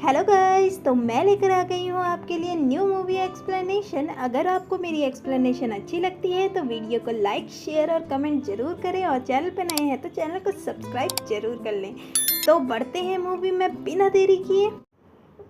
Hello guys, तो मैं लेकर आ गई हूँ आपके लिए न्यू मूवी एक्सप्लेनेशन। अगर आपको मेरी एक्सप्लेनेशन अच्छी लगती है तो वीडियो को लाइक, शेयर और कमेंट जरूर करें और चैनल पर नए हैं तो चैनल को सब्सक्राइब जरूर कर लें। तो बढ़ते हैं मूवी में बिना देरी किए।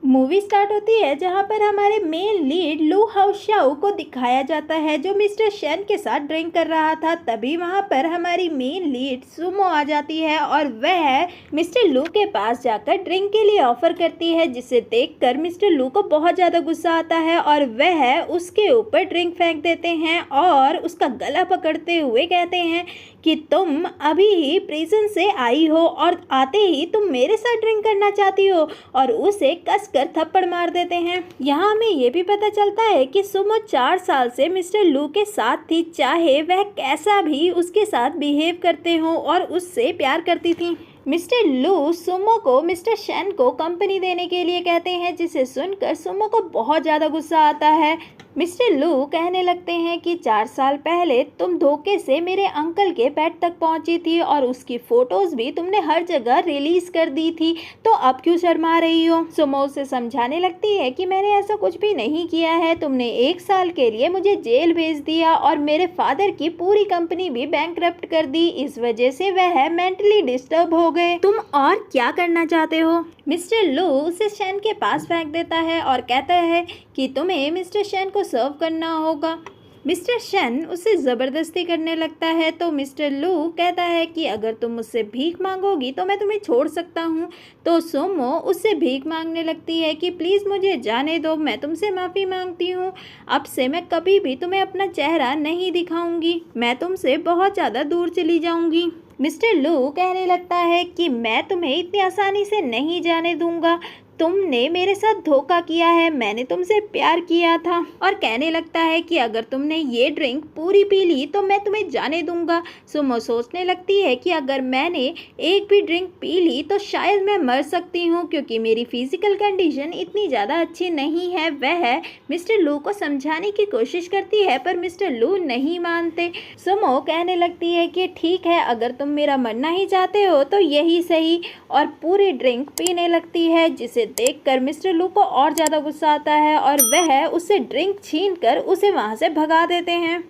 मूवी स्टार्ट होती है जहां पर हमारे मेन लीड लू हाउशाओ को दिखाया जाता है जो मिस्टर शेन के साथ ड्रिंक कर रहा था। तभी वहां पर हमारी मेन लीड सुमो आ जाती है और वह मिस्टर लू के पास जाकर ड्रिंक के लिए ऑफर करती है, जिसे देखकर मिस्टर लू को बहुत ज़्यादा गुस्सा आता है और वह उसके ऊपर ड्रिंक फेंक देते हैं और उसका गला पकड़ते हुए कहते हैं कि तुम अभी ही प्रिजन से आई हो और आते ही तुम मेरे साथ ड्रिंक करना चाहती हो, और उसे कसकर थप्पड़ मार देते हैं। यहाँ हमें ये भी पता चलता है कि सुमो 4 साल से मिस्टर लू के साथ थी, चाहे वह कैसा भी उसके साथ बिहेव करते हो, और उससे प्यार करती थी। मिस्टर लू सुमो को मिस्टर शेन को कंपनी देने के लिए कहते हैं, जिसे सुनकर सुमो को बहुत ज़्यादा गुस्सा आता है। मिस्टर लू कहने लगते हैं कि 4 साल पहले तुम धोखे से मेरे अंकल के बेड तक पहुंची थी और उसकी फ़ोटोज़ भी तुमने हर जगह रिलीज़ कर दी थी, तो अब क्यों शर्मा रही हो। सुमो उसे समझाने लगती है कि मैंने ऐसा कुछ भी नहीं किया है, तुमने 1 साल के लिए मुझे जेल भेज दिया और मेरे फादर की पूरी कंपनी भी बैंकरप्ट कर दी, इस वजह से वह मेंटली डिस्टर्ब हो गए। तुम और क्या करना चाहते हो। मिस्टर लू उसे शेन के पास फेंक देता है और कहता है कि तुम्हें मिस्टर शेन को सर्व करना होगा। मिस्टर शेन उसे ज़बरदस्ती करने लगता है, तो मिस्टर लू कहता है कि अगर तुम मुझसे भीख मांगोगी तो मैं तुम्हें छोड़ सकता हूँ। तो सुमो उससे भीख मांगने लगती है कि प्लीज़ मुझे जाने दो, मैं तुमसे माफ़ी मांगती हूँ, अब से मैं कभी भी तुम्हें अपना चेहरा नहीं दिखाऊंगी, मैं तुमसे बहुत ज़्यादा दूर चली जाऊंगी। मिस्टर लू कहने लगता है कि मैं तुम्हें इतनी आसानी से नहीं जाने दूंगा, तुमने मेरे साथ धोखा किया है, मैंने तुमसे प्यार किया था, और कहने लगता है कि अगर तुमने ये ड्रिंक पूरी पी ली तो मैं तुम्हें जाने दूंगा। सुमो सोचने लगती है कि अगर मैंने एक भी ड्रिंक पी ली तो शायद मैं मर सकती हूँ, क्योंकि मेरी फिजिकल कंडीशन इतनी ज़्यादा अच्छी नहीं है। वह मिस्टर लू को समझाने की कोशिश करती है पर मिस्टर लू नहीं मानते। सुमो कहने लगती है कि ठीक है, अगर तुम मेरा मरना ही चाहते हो तो यही सही, और पूरी ड्रिंक पीने लगती है, जिसे देखकर मिस्टर लू को और ज़्यादा गुस्सा आता है और वह उससे ड्रिंक छीनकर उसे वहाँ से भगा देते हैं।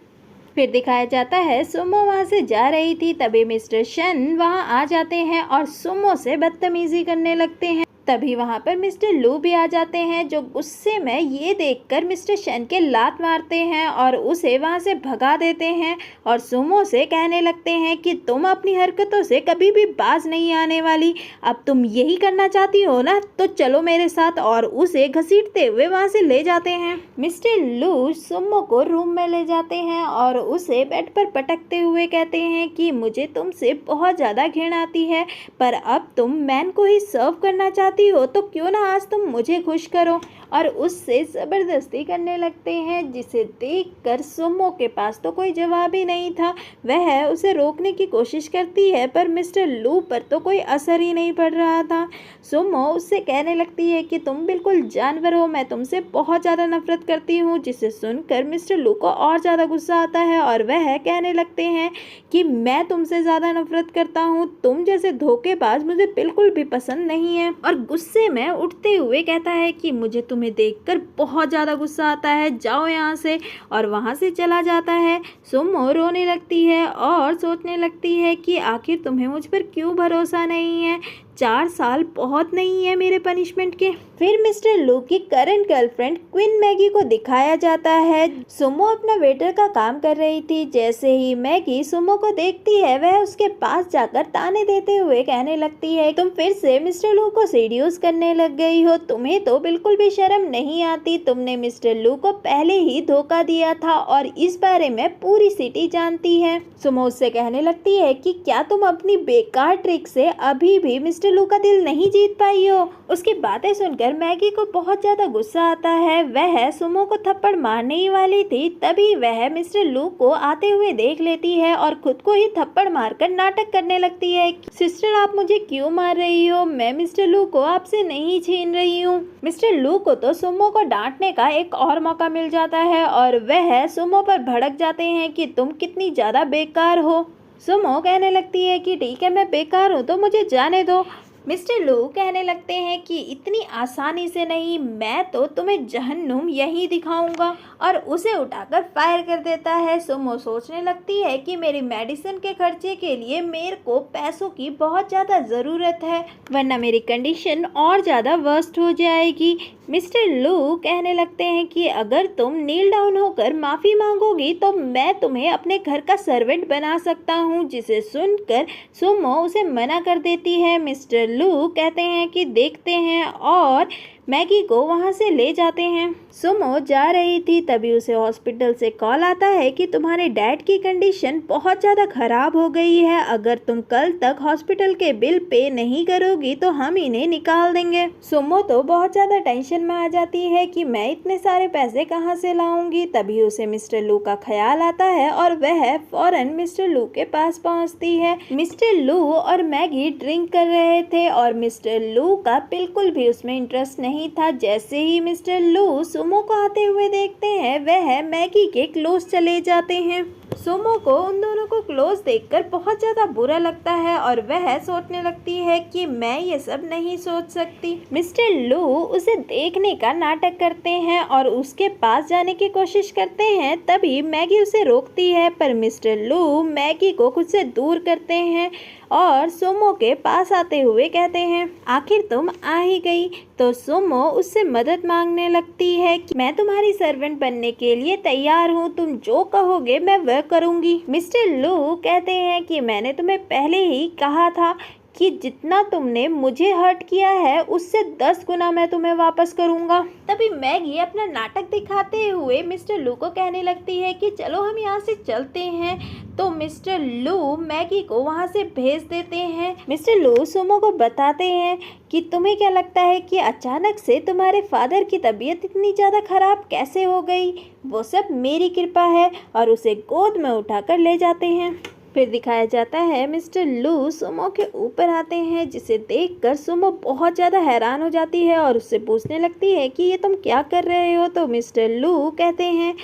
फिर दिखाया जाता है सुमो वहाँ से जा रही थी, तभी मिस्टर शेन वहाँ आ जाते हैं और सुमो से बदतमीजी करने लगते हैं। तभी वहाँ पर मिस्टर लू भी आ जाते हैं, जो गुस्से में ये देखकर मिस्टर शेन के लात मारते हैं और उसे वहाँ से भगा देते हैं और सुमो से कहने लगते हैं कि तुम अपनी हरकतों से कभी भी बाज नहीं आने वाली, अब तुम यही करना चाहती हो ना, तो चलो मेरे साथ, और उसे घसीटते हुए वहाँ से ले जाते हैं। मिस्टर लू सुमो को रूम में ले जाते हैं और उसे बेड पर पटकते हुए कहते हैं कि मुझे तुमसे बहुत ज़्यादा घृणा आती है, पर अब तुम मैन को ही सर्व करना चाहती हो तो क्यों ना आज तुम मुझे खुश करो, और उससे ज़बरदस्ती करने लगते हैं, जिसे देखकर सुमो के पास तो कोई जवाब ही नहीं था। वह उसे रोकने की कोशिश करती है पर मिस्टर लू पर तो कोई असर ही नहीं पड़ रहा था। सुमो उससे कहने लगती है कि तुम बिल्कुल जानवर हो, मैं तुमसे बहुत ज़्यादा नफरत करती हूँ, जिसे सुनकर मिस्टर लू को और ज़्यादा गुस्सा आता है और वह कहने लगते हैं कि मैं तुमसे ज़्यादा नफरत करता हूँ, तुम जैसे धोखेबाज मुझे बिल्कुल भी पसंद नहीं है, और गुस्से में उठते हुए कहता है कि मुझे तुम्हें देखकर बहुत ज़्यादा गुस्सा आता है, जाओ यहाँ से, और वहाँ से चला जाता है। सुमो रोने लगती है और सोचने लगती है कि आखिर तुम्हें मुझ पर क्यों भरोसा नहीं है, 4 साल बहुत नहीं है मेरे पनिशमेंट के। फिर मिस्टर लू की करंट गर्लफ्रेंड क्वीन मैगी को दिखाया जाता है। सुमो अपना वेटर का काम कर रही थी, जैसे ही मैगी सुमो को देखती है वह उसके पास जाकर ताने देते हुए कहने लगती है तुम फिर से मिस्टर लू को सीड्यूस करने लग गई हो, तुम्हें तो बिल्कुल भी शर्म नहीं आती, तुमने मिस्टर लू को पहले ही धोखा दिया था और इस बारे में पूरी सिटी जानती है। सुमो उससे कहने लगती है कि क्या तुम अपनी बेकार ट्रिक से अभी भी मिस्टर लू का दिल नहीं जीत पाई हो। उसकी बातें सुनकर मैगी को बहुत ज्यादा गुस्सा आता है, वह सुमो को थप्पड़ मारने ही वाली थी, तभी वह मिस्टर लू को आते हुए देख लेती है और खुद को ही थप्पड़ मारकर नाटक करने लगती है। सिस्टर, आप मुझे क्यों मार रही हो, मैं मिस्टर लू को आपसे नहीं छीन रही हूँ। मिस्टर लू को तो सुमो को डांटने का एक और मौका मिल जाता है और वह सुमो पर भड़क जाते हैं कि तुम कितनी ज्यादा बेकार हो। सुमो कहने लगती है कि ठीक है, मैं बेकार हूँ तो मुझे जाने दो। मिस्टर लू कहने लगते हैं कि इतनी आसानी से नहीं, मैं तो तुम्हें जहन्नुम यहीं दिखाऊंगा, और उसे उठाकर फायर कर देता है। सुमो सोचने लगती है कि मेरी मेडिसिन के खर्चे के लिए मेरे को पैसों की बहुत ज़्यादा ज़रूरत है, वरना मेरी कंडीशन और ज़्यादा वर्स्ट हो जाएगी। मिस्टर लू कहने लगते हैं कि अगर तुम नील डाउन होकर माफ़ी मांगोगी तो मैं तुम्हें अपने घर का सर्वेंट बना सकता हूँ, जिसे सुनकर सुमो उसे मना कर देती है। मिस्टर लू कहते हैं कि देखते हैं, और मैगी को वहाँ से ले जाते हैं। सुमो जा रही थी तभी उसे हॉस्पिटल से कॉल आता है कि तुम्हारे डैड की कंडीशन बहुत ज़्यादा ख़राब हो गई है, अगर तुम कल तक हॉस्पिटल के बिल पे नहीं करोगी तो हम इन्हें निकाल देंगे। सुमो तो बहुत ज़्यादा टेंशन में आ जाती है कि मैं इतने सारे पैसे कहाँ से लाऊंगी। तभी उसे मिस्टर लू का ख्याल आता है और वह फौरन मिस्टर लू के पास पहुँचती है। मिस्टर लू और मैगी ड्रिंक कर रहे थे और मिस्टर लू का बिल्कुल भी उसमें इंटरेस्ट नहीं था। जैसे ही मिस्टर लू सुमो को आते हुए देखते हैं, वह मैगी के क्लोज चले जाते हैं। सुमो को उन दोनों को क्लोज देखकर बहुत ज़्यादा बुरा लगता है और वह सोचने लगती है कि मैं ये सब नहीं सोच सकती। मिस्टर लू उसे देखने का नाटक करते हैं और उसके पास जाने की कोशिश करते हैं, तभी मैगी उसे रोकती है, पर मिस्टर लू मैगी को खुद से दूर करते हैं और सुमो के पास आते हुए कहते हैं, आखिर तुम आ ही गई। तो सुमो उससे मदद मांगने लगती है कि मैं तुम्हारी सर्वेंट बनने के लिए तैयार हूँ, तुम जो कहोगे मैं वह करूँगी। मिस्टर लू कहते हैं कि मैंने तुम्हें पहले ही कहा था कि जितना तुमने मुझे हर्ट किया है उससे 10 गुना मैं तुम्हें वापस करूँगा। तभी मैगी अपना नाटक दिखाते हुए मिस्टर लू को कहने लगती है कि चलो हम यहाँ से चलते हैं। तो मिस्टर लू मैगी को वहाँ से भेज देते हैं। मिस्टर लू सुमो को बताते हैं कि तुम्हें क्या लगता है कि अचानक से तुम्हारे फादर की तबीयत इतनी ज़्यादा ख़राब कैसे हो गई, वो सब मेरी कृपा है, और उसे गोद में उठाकर ले जाते हैं। फिर दिखाया जाता है मिस्टर लू सुमो के ऊपर आते हैं, जिसे देखकर सुमो बहुत ज़्यादा हैरान हो जाती है और उससे पूछने लगती है कि ये तुम क्या कर रहे हो। तो मिस्टर लू कहते हैं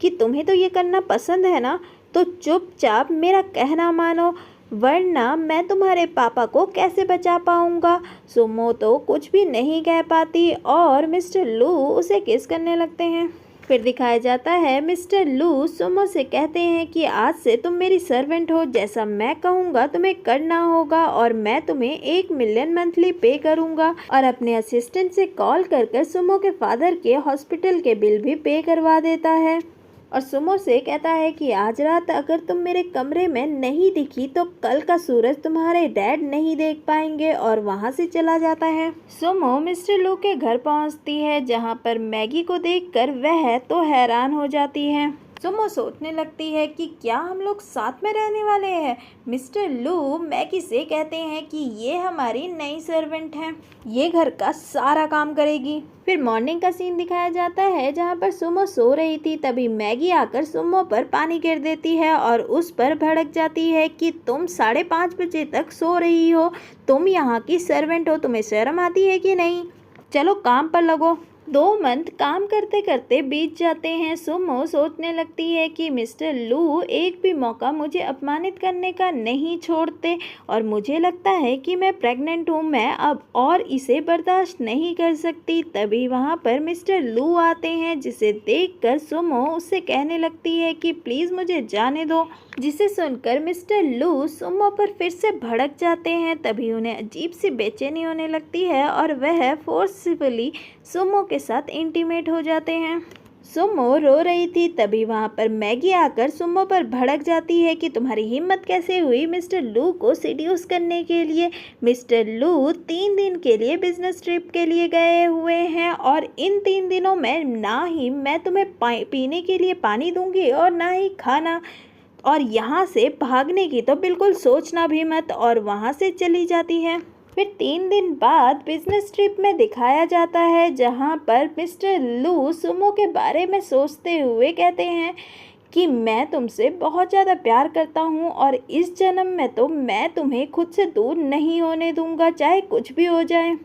कि तुम्हें तो ये करना पसंद है ना, तो चुपचाप मेरा कहना मानो, वरना मैं तुम्हारे पापा को कैसे बचा पाऊँगा। सुमो तो कुछ भी नहीं कह पाती और मिस्टर लू उसे किस करने लगते हैं। फिर दिखाया जाता है मिस्टर लू सुमो से कहते हैं कि आज से तुम मेरी सर्वेंट हो, जैसा मैं कहूँगा तुम्हें करना होगा, और मैं तुम्हें 1 मिलियन मंथली पे करूँगा। और अपने असिस्टेंट से कॉल कर सुमो के फादर के हॉस्पिटल के बिल भी पे करवा देता है। और सुमो से कहता है कि आज रात अगर तुम मेरे कमरे में नहीं दिखी तो कल का सूरज तुम्हारे डैड नहीं देख पाएंगे, और वहाँ से चला जाता है। सुमो मिस्टर लू के घर पहुँचती है, जहाँ पर मैगी को देखकर वह तो हैरान हो जाती है। सुमो सोचने लगती है कि क्या हम लोग साथ में रहने वाले हैं। मिस्टर लू मैगी से कहते हैं कि ये हमारी नई सर्वेंट है, ये घर का सारा काम करेगी। फिर मॉर्निंग का सीन दिखाया जाता है, जहाँ पर सुमो सो रही थी। तभी मैगी आकर सुमो पर पानी गिर देती है और उस पर भड़क जाती है कि तुम 5:30 बजे तक सो रही हो, तुम यहाँ की सर्वेंट हो, तुम्हें शर्म आती है कि नहीं, चलो काम पर लगो। 2 मंथ काम करते करते बीत जाते हैं। सुमो सोचने लगती है कि मिस्टर लू एक भी मौका मुझे अपमानित करने का नहीं छोड़ते, और मुझे लगता है कि मैं प्रेग्नेंट हूँ, मैं अब और इसे बर्दाश्त नहीं कर सकती। तभी वहाँ पर मिस्टर लू आते हैं, जिसे देखकर सुमो उससे कहने लगती है कि प्लीज़ मुझे जाने दो, जिसे सुनकर मिस्टर लू सुमो पर फिर से भड़क जाते हैं। तभी उन्हें अजीब सी बेचैनी होने लगती है और वह फोर्सफुली सुमो के साथ इंटीमेट हो जाते हैं। सुमो रो रही थी, तभी वहाँ पर मैगी आकर सुमो पर भड़क जाती है कि तुम्हारी हिम्मत कैसे हुई मिस्टर लू को सीड्यूस करने के लिए। मिस्टर लू 3 दिन के लिए बिजनेस ट्रिप के लिए गए हुए हैं, और इन 3 दिनों में ना ही मैं तुम्हें पीने के लिए पानी दूंगी और ना ही खाना, और यहाँ से भागने की तो बिल्कुल सोचना भी मत, और वहाँ से चली जाती है। फिर 3 दिन बाद बिजनेस ट्रिप में दिखाया जाता है, जहाँ पर मिस्टर लू सुमो के बारे में सोचते हुए कहते हैं कि मैं तुमसे बहुत ज़्यादा प्यार करता हूँ, और इस जन्म में तो मैं तुम्हें खुद से दूर नहीं होने दूंगा, चाहे कुछ भी हो जाए।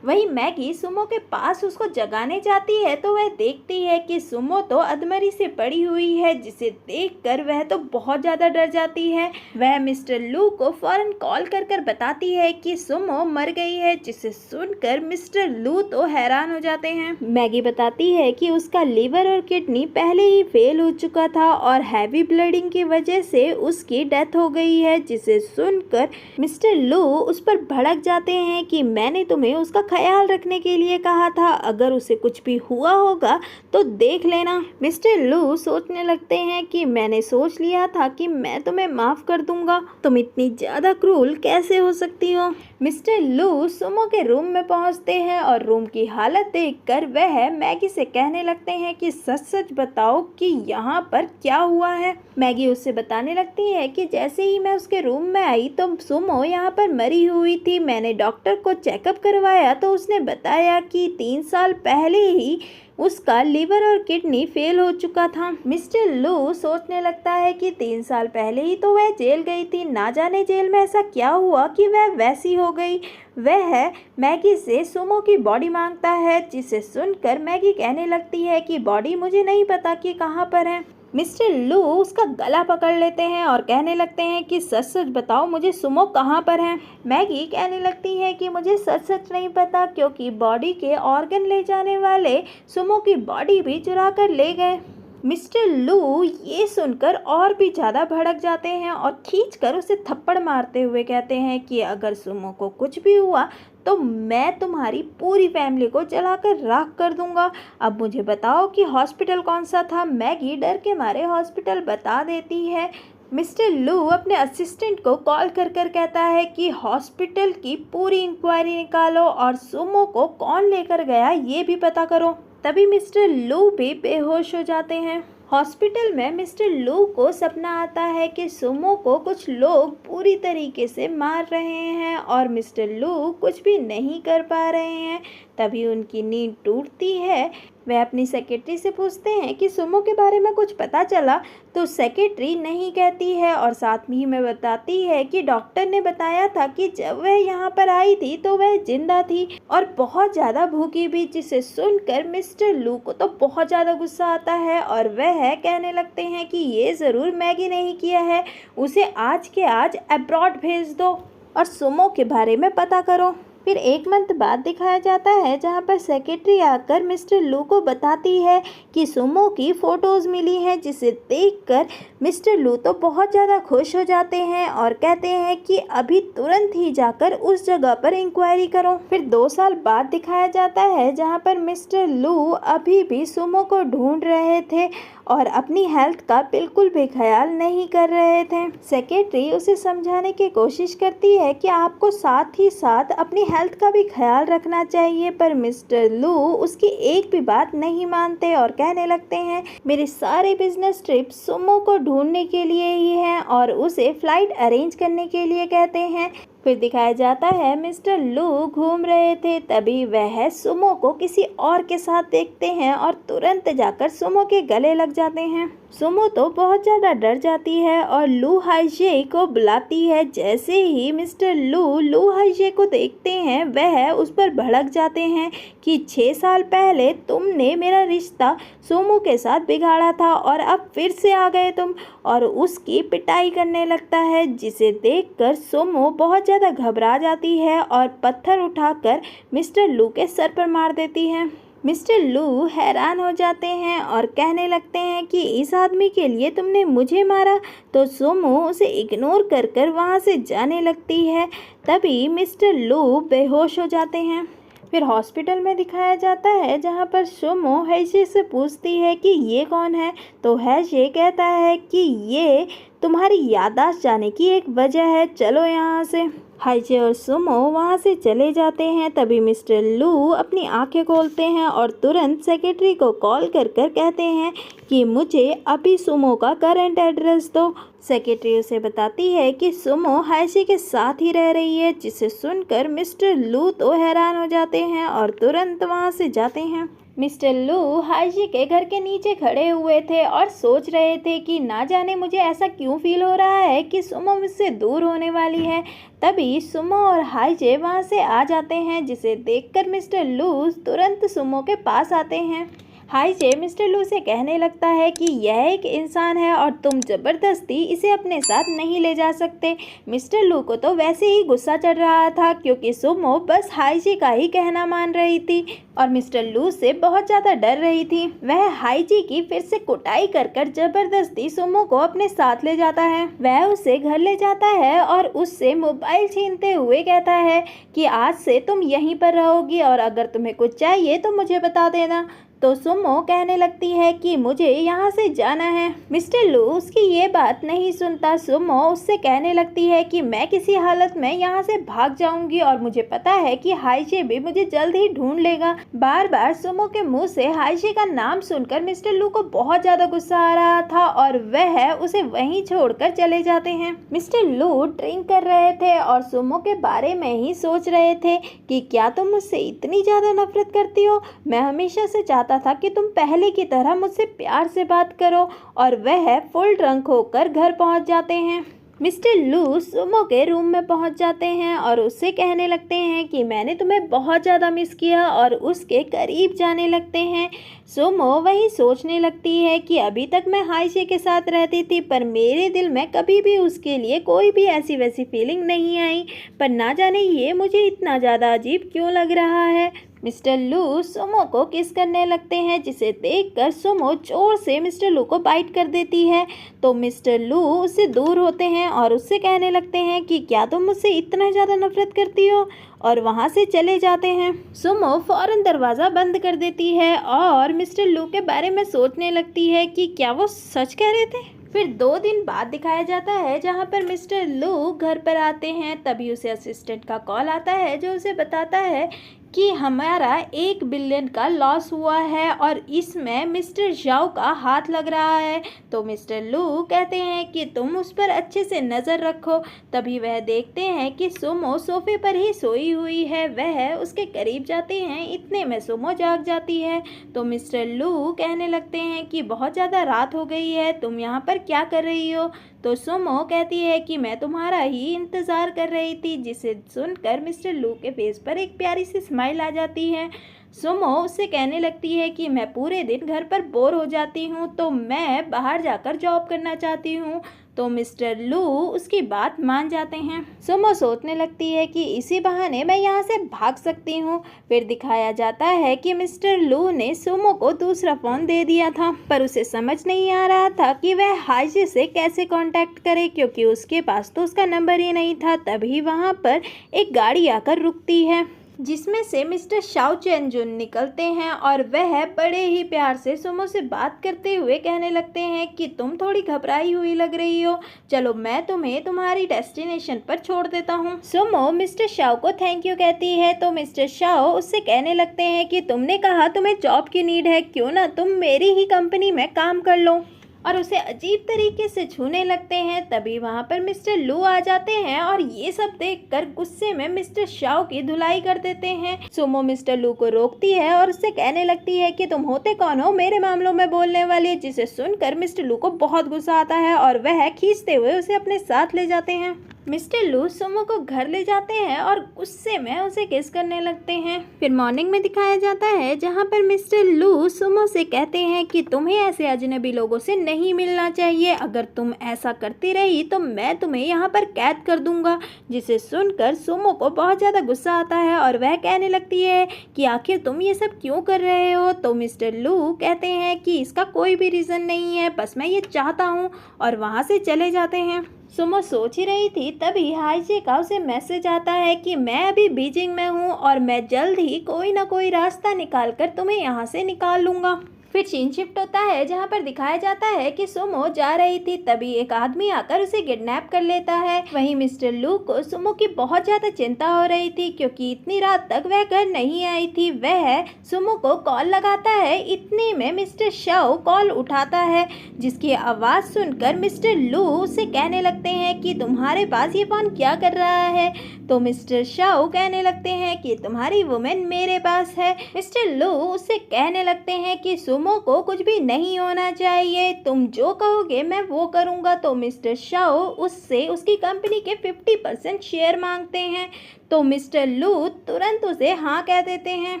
वहीं मैगी सुमो के पास उसको जगाने जाती है तो वह देखती है कि सुमो तो अधमरी से पड़ी हुई है, जिसे देखकर वह तो बहुत ज़्यादा डर जाती है। वह मिस्टर लू को फौरन कॉल कर बताती है कि सुमो मर गई है, जिसे सुनकर मिस्टर लू तो हैरान हो जाते हैं। मैगी बताती है कि उसका लीवर और किडनी पहले ही फेल हो चुका था और हैवी ब्लीडिंग की वजह से उसकी डेथ हो गई है, जिसे सुनकर मिस्टर लू उस पर भड़क जाते हैं कि मैंने तुम्हें उसका ख्याल रखने के लिए कहा था, अगर उसे कुछ भी हुआ होगा तो देख लेना। मिस्टर लू सोचने लगते हैं कि मैंने सोच लिया था कि मैं तुम्हें माफ कर दूंगा, तुम इतनी ज्यादा क्रूर कैसे हो सकती हो। मिस्टर लू सुमो के रूम में पहुंचते हैं और रूम की हालत देखकर वह मैगी से कहने लगते हैं कि सच सच बताओ कि यहाँ पर क्या हुआ है। मैगी उससे बताने लगती है कि जैसे ही मैं उसके रूम में आई तो सुमो यहाँ पर मरी हुई थी। मैंने डॉक्टर को चेकअप करवाया तो उसने बताया कि 3 साल पहले ही उसका लीवर और किडनी फेल हो चुका था। मिस्टर लू सोचने लगता है कि 3 साल पहले ही तो वह जेल गई थी, ना जाने जेल में ऐसा क्या हुआ कि वह वैसी हो गई। वह मैगी से सुमो की बॉडी मांगता है, जिसे सुनकर मैगी कहने लगती है कि बॉडी मुझे नहीं पता कि कहाँ पर है। मिस्टर लू उसका गला पकड़ लेते हैं और कहने लगते हैं कि सच सच बताओ मुझे सुमो कहाँ पर है। मैगी कहने लगती है कि मुझे सच सच नहीं पता, क्योंकि बॉडी के ऑर्गन ले जाने वाले सुमो की बॉडी भी चुरा कर ले गए। मिस्टर लू ये सुनकर और भी ज़्यादा भड़क जाते हैं और खींचकर उसे थप्पड़ मारते हुए कहते हैं कि अगर सुमो को कुछ भी हुआ तो मैं तुम्हारी पूरी फैमिली को जलाकर राख कर दूंगा। अब मुझे बताओ कि हॉस्पिटल कौन सा था। मैगी डर के मारे हॉस्पिटल बता देती है। मिस्टर लू अपने असिस्टेंट को कॉल कर कहता है कि हॉस्पिटल की पूरी इंक्वायरी निकालो और सुमो को कौन लेकर गया ये भी पता करो। तभी मिस्टर लू भी बेहोश हो जाते हैं। हॉस्पिटल में मिस्टर लू को सपना आता है कि सुमो को कुछ लोग पूरी तरीके से मार रहे हैं और मिस्टर लू कुछ भी नहीं कर पा रहे हैं। तभी उनकी नींद टूटती है। वह अपनी सेक्रेटरी से पूछते हैं कि सुमो के बारे में कुछ पता चला, तो सेक्रेटरी नहीं कहती है और साथ ही में बताती है कि डॉक्टर ने बताया था कि जब वह यहाँ पर आई थी तो वह जिंदा थी और बहुत ज़्यादा भूखी भी, जिसे सुनकर मिस्टर लू को तो बहुत ज़्यादा गुस्सा आता है और वह कहने लगते हैं कि ये ज़रूर मैगी ने ही किया है, उसे आज के आज अब्रॉड भेज दो और सुमो के बारे में पता करो। फिर 1 मंथ बाद दिखाया जाता है जहाँ पर सेक्रेटरी आकर मिस्टर लू को बताती है कि सुमो की फ़ोटोज़ मिली हैं, जिसे देखकर मिस्टर लू तो बहुत ज़्यादा खुश हो जाते हैं और कहते हैं कि अभी तुरंत ही जाकर उस जगह पर इंक्वायरी करो। फिर 2 साल बाद दिखाया जाता है जहाँ पर मिस्टर लू अभी भी सुमो को ढूंढ रहे थे और अपनी हेल्थ का बिल्कुल भी ख्याल नहीं कर रहे थे। सेक्रेटरी उसे समझाने की कोशिश करती है कि आपको साथ ही साथ अपनी हेल्थ का भी ख्याल रखना चाहिए, पर मिस्टर लू उसकी एक भी बात नहीं मानते और कहने लगते हैं मेरे सारे बिजनेस ट्रिप सुमो को ढूंढने के लिए ही हैं और उसे फ्लाइट अरेंज करने के लिए कहते हैं। फिर दिखाया जाता है मिस्टर लू घूम रहे थे, तभी वह सुमो को किसी और के साथ देखते हैं और तुरंत जाकर सुमो के गले लग जाते हैं। सुमो तो बहुत ज़्यादा डर जाती है और लू हाइजे को बुलाती है। जैसे ही मिस्टर लू हाइजे को देखते हैं वह उस पर भड़क जाते हैं कि 6 साल पहले तुमने मेरा रिश्ता सुमो के साथ बिगाड़ा था और अब फिर से आ गए तुम, और उसकी पिटाई करने लगता है, जिसे देखकर सुमो बहुत ज़्यादा घबरा जाती है और पत्थर उठाकर मिस्टर लू के सर पर मार देती है। मिस्टर लू हैरान हो जाते हैं और कहने लगते हैं कि इस आदमी के लिए तुमने मुझे मारा, तो सुमो उसे इग्नोर कर वहाँ से जाने लगती है। तभी मिस्टर लू बेहोश हो जाते हैं। फिर हॉस्पिटल में दिखाया जाता है जहाँ पर सुमो हैजे से पूछती है कि ये कौन है, तो हैजे कहता है कि ये तुम्हारी याददाश्त जाने की एक वजह है, चलो यहाँ से। हाइजे और सुमो वहाँ से चले जाते हैं। तभी मिस्टर लू अपनी आंखें खोलते हैं और तुरंत सेक्रेटरी को कॉल कर कहते हैं कि मुझे अभी सुमो का करंट एड्रेस दो। सेक्रेटरी उसे बताती है कि सुमो हाइजी के साथ ही रह रही है, जिसे सुनकर मिस्टर लू तो हैरान हो जाते हैं और तुरंत वहां से जाते हैं। मिस्टर लू हाइजी के घर के नीचे खड़े हुए थे और सोच रहे थे कि ना जाने मुझे ऐसा क्यों फील हो रहा है कि सुमो मुझसे दूर होने वाली है। तभी सुमो और हाइजे वहां से आ जाते हैं, जिसे देखकर मिस्टर लू तुरंत सुमो के पास आते हैं। हाइजे मिस्टर लू से कहने लगता है कि यह एक इंसान है और तुम ज़बरदस्ती इसे अपने साथ नहीं ले जा सकते। मिस्टर लू को तो वैसे ही गुस्सा चढ़ रहा था, क्योंकि सुमो बस हाइजे का ही कहना मान रही थी और मिस्टर लू से बहुत ज़्यादा डर रही थी। वह हाइजे की फिर से कुटाई कर कर ज़बरदस्ती सुमो को अपने साथ ले जाता है। वह उसे घर ले जाता है और उससे मोबाइल छीनते हुए कहता है कि आज से तुम यहीं पर रहोगी और अगर तुम्हें कुछ चाहिए तो मुझे बता देना। तो सुमो कहने लगती है कि मुझे यहाँ से जाना है। मिस्टर लू उसकी ये बात नहीं सुनता। सुमो उससे कहने लगती है कि मैं किसी हालत में यहाँ से भाग जाऊंगी और मुझे पता है कि हाइजे भी मुझे जल्द ही ढूंढ लेगा। बार बार सुमो के मुंह से हाइजे का नाम सुनकर मिस्टर लू को बहुत ज्यादा गुस्सा आ रहा था और वह उसे वहीं छोड़कर चले जाते हैं। मिस्टर लू ड्रिंक कर रहे थे और सुमो के बारे में ही सोच रहे थे कि क्या तुम मुझसे इतनी ज्यादा नफरत करती हो। मैं हमेशा से चाहता था कि तुम पहले की तरह मुझसे प्यार से बात करो। और वह फुल ड्रंक होकर घर पहुंच जाते हैं। मिस्टर लू सुमो के रूम में पहुंच जाते हैं और उससे कहने लगते हैं कि मैंने तुम्हें बहुत ज़्यादा मिस किया और उसके करीब जाने लगते हैं। सुमो वही सोचने लगती है कि अभी तक मैं हाइजे के साथ रहती थी, पर मेरे दिल में कभी भी उसके लिए कोई भी ऐसी वैसी फीलिंग नहीं आई, पर ना जाने ये मुझे इतना ज़्यादा अजीब क्यों लग रहा है। मिस्टर लू सुमो को किस करने लगते हैं, जिसे देखकर सुमो जोर से मिस्टर लू को बाइट कर देती है। तो मिस्टर लू उससे दूर होते हैं और उससे कहने लगते हैं कि क्या तुम मुझसे इतना ज़्यादा नफरत करती हो, और वहाँ से चले जाते हैं। सुमो फौरन दरवाज़ा बंद कर देती है और मिस्टर लू के बारे में सोचने लगती है कि क्या वो सच कह रहे थे। फिर 2 दिन बाद दिखाया जाता है, जहाँ पर मिस्टर लू घर पर आते हैं। तभी उसे असिस्टेंट का कॉल आता है, जो उसे बताता है कि हमारा 1 बिलियन का लॉस हुआ है और इसमें मिस्टर झाओ का हाथ लग रहा है। तो मिस्टर लू कहते हैं कि तुम उस पर अच्छे से नज़र रखो। तभी वह देखते हैं कि सुमो सोफे पर ही सोई हुई है। वह उसके करीब जाते हैं, इतने में सुमो जाग जाती है। तो मिस्टर लू कहने लगते हैं कि बहुत ज़्यादा रात हो गई है, तुम यहाँ पर क्या कर रही हो। तो सुमो कहती है कि मैं तुम्हारा ही इंतज़ार कर रही थी, जिसे सुनकर मिस्टर लू के फेस पर एक प्यारी सी स्माइल आ जाती है। सुमो उससे कहने लगती है कि मैं पूरे दिन घर पर बोर हो जाती हूँ, तो मैं बाहर जाकर जॉब करना चाहती हूँ। तो मिस्टर लू उसकी बात मान जाते हैं। सुमो सोचने लगती है कि इसी बहाने मैं यहाँ से भाग सकती हूँ। फिर दिखाया जाता है कि मिस्टर लू ने सुमो को दूसरा फ़ोन दे दिया था, पर उसे समझ नहीं आ रहा था कि वह हाइजे से कैसे कांटेक्ट करे, क्योंकि उसके पास तो उसका नंबर ही नहीं था। तभी वहाँ पर एक गाड़ी आकर रुकती है, जिसमें से मिस्टर शाओ चेंजुन निकलते हैं और वह बड़े ही प्यार से सुमो से बात करते हुए कहने लगते हैं कि तुम थोड़ी घबराई हुई लग रही हो, चलो मैं तुम्हें तुम्हारी डेस्टिनेशन पर छोड़ देता हूँ। सुमो मिस्टर शाओ को थैंक यू कहती है। तो मिस्टर शाओ उससे कहने लगते हैं कि तुमने कहा तुम्हें जॉब की नीड है, क्यों ना तुम मेरी ही कंपनी में काम कर लो, और उसे अजीब तरीके से छूने लगते हैं। तभी वहाँ पर मिस्टर लू आ जाते हैं और ये सब देखकर गुस्से में मिस्टर शाओ की धुलाई कर देते हैं। सुमो मिस्टर लू को रोकती है और उससे कहने लगती है कि तुम होते कौन हो मेरे मामलों में बोलने वाली, जिसे सुनकर मिस्टर लू को बहुत गुस्सा आता है और वह खींचते हुए उसे अपने साथ ले जाते हैं। मिस्टर लू सुमो को घर ले जाते हैं और गुस्से में उसे किस करने लगते हैं। फिर मॉर्निंग में दिखाया जाता है, जहाँ पर मिस्टर लू सुमो से कहते हैं कि तुम्हें ऐसे अजनबी लोगों से नहीं मिलना चाहिए, अगर तुम ऐसा करती रही तो मैं तुम्हें यहाँ पर कैद कर दूंगा। जिसे सुनकर सुमो को बहुत ज़्यादा गुस्सा आता है और वह कहने लगती है कि आखिर तुम ये सब क्यों कर रहे हो। तो मिस्टर लू कहते हैं कि इसका कोई भी रीज़न नहीं है, बस मैं ये चाहता हूँ, और वहाँ से चले जाते हैं। सुमो सोच ही रही थी, तभी हाइजे का उसे मैसेज आता है कि मैं अभी बीजिंग में हूँ और मैं जल्द ही कोई ना कोई रास्ता निकाल कर तुम्हें यहाँ से निकाल लूँगा। फिर सीन शिफ्ट होता है जहाँ पर दिखाया जाता है कि सुमो जा रही थी, तभी एक आदमी आकर उसे किडनैप कर लेता है। वहीं मिस्टर लू को सुमो की बहुत ज्यादा चिंता हो रही थी क्योंकि इतनी रात तक वह घर नहीं आई थी। वह सुमो को कॉल लगाता है, इतने में मिस्टर शाओ कॉल उठाता है, जिसकी आवाज सुनकर मिस्टर लू उससे कहने लगते हैं कि तुम्हारे पास ये फोन क्या कर रहा है। तो मिस्टर शाओ कहने लगते हैं कि तुम्हारी वुमेन मेरे पास है। मिस्टर लू उससे कहने लगते हैं कि सुमो को कुछ भी नहीं होना चाहिए, तुम जो कहोगे मैं वो करूँगा। तो मिस्टर शाओ उससे उसकी कंपनी के 50% शेयर मांगते हैं। तो मिस्टर लू तुरंत उसे हाँ कह देते हैं।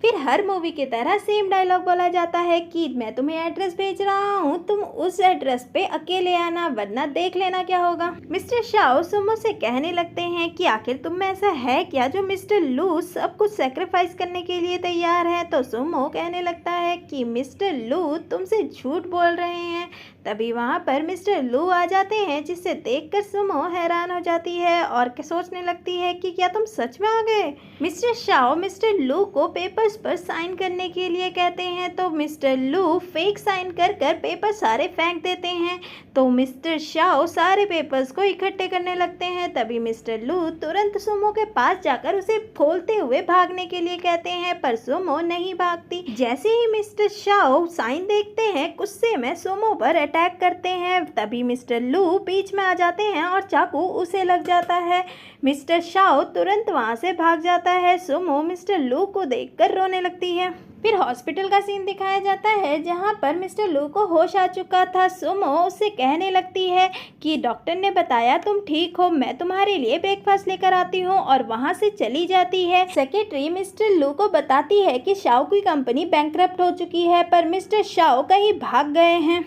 फिर हर मूवी की तरह सेम डायलॉग बोला जाता है कि मैं तुम्हें एड्रेस भेज रहा हूँ, तुम उस एड्रेस पे अकेले आना वरना देख लेना क्या होगा। मिस्टर शाओ सुमो से कहने लगते हैं कि आखिर तुम में ऐसा है क्या जो मिस्टर लू सब कुछ सेक्रीफाइस करने के लिए तैयार है। तो सुमो कहने लगता है कि मिस्टर लू तुमसे झूठ बोल रहे हैं। तभी वहाँ पर मिस्टर लू आ जाते हैं, जिसे देखकर सुमो हैरान हो जाती है और सोचने लगती है कि क्या तुम सच में आ गए। मिस्टर शाओ मिस्टर लू को पेपर्स पर साइन करने के लिए कहते हैं, तो मिस्टर लू फेक साइन कर कर पेपर सारे फेंक देते हैं। तो मिस्टर शाओ सारे पेपर्स को इकट्ठे करने लगते हैं। तभी मिस्टर लू तुरंत सुमो के पास जाकर उसे खोलते हुए भागने के लिए कहते हैं, पर सुमो नहीं भागती। जैसे ही मिस्टर शाओ साइन देखते हैं, गुस्से में सुमो पर अटैक करते हैं। तभी मिस्टर लू बीच में आ जाते हैं और चाकू उसे लग जाता है। मिस्टर शाओ तुरंत वहां से भाग जाता है। सुमो मिस्टर लू को देखकर रोने लगती है। फिर हॉस्पिटल का सीन दिखाया जाता है जहां पर मिस्टर लू को होश आ चुका था। सुमो उससे कहने लगती है कि डॉक्टर ने बताया तुम ठीक हो, मैं तुम्हारे लिए ब्रेकफास्ट लेकर आती हूं, और वहां से चली जाती है। सेक्रेटरी मिस्टर लू को बताती है कि शाओ की कंपनी बैंकरप्ट हो चुकी है, पर मिस्टर शाओ कहीं भाग गए हैं।